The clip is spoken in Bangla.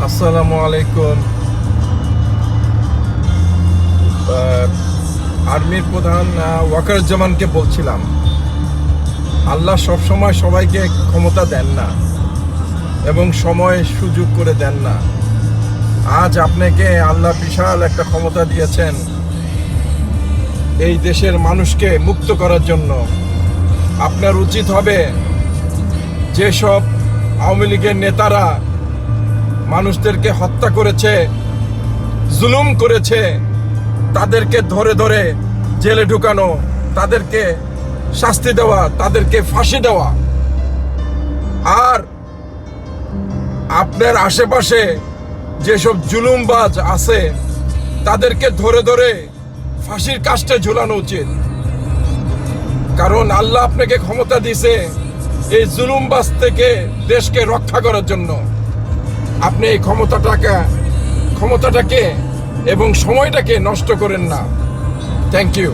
আসসালামু আলাইকুম। আর্মির প্রধান ওয়াকারুজ্জামানকে বলছিলাম, আল্লাহ সবসময় সবাইকে ক্ষমতা দেন না এবং সময় সুযোগ করে দেন না। আজ আপনাকে আল্লাহ বিশাল একটা ক্ষমতা দিয়েছেন এই দেশের মানুষকে মুক্ত করার জন্য। আপনার উচিত হবে যেসব আওয়ামী লীগের নেতারা মানুষদেরকে হত্যা করেছে, জুলুম করেছে, তাদেরকে ধরে ধরে জেলে ঢুকানো, তাদেরকে শাস্তি দেওয়া, তাদেরকে ফাঁসি দেওয়া। আর আপনার আশেপাশে যেসব জুলুমবাজ আছে তাদেরকে ধরে ধরে ফাঁসির কাস্টে ঝুলানো উচিত। কারণ আল্লাহ আপনাকে ক্ষমতা দিয়েছে এই জুলুমবাজ থেকে দেশকে রক্ষা করার জন্য। আপনি এই ক্ষমতাটাকে এবং সময়টাকে নষ্ট করেন না। Thank you.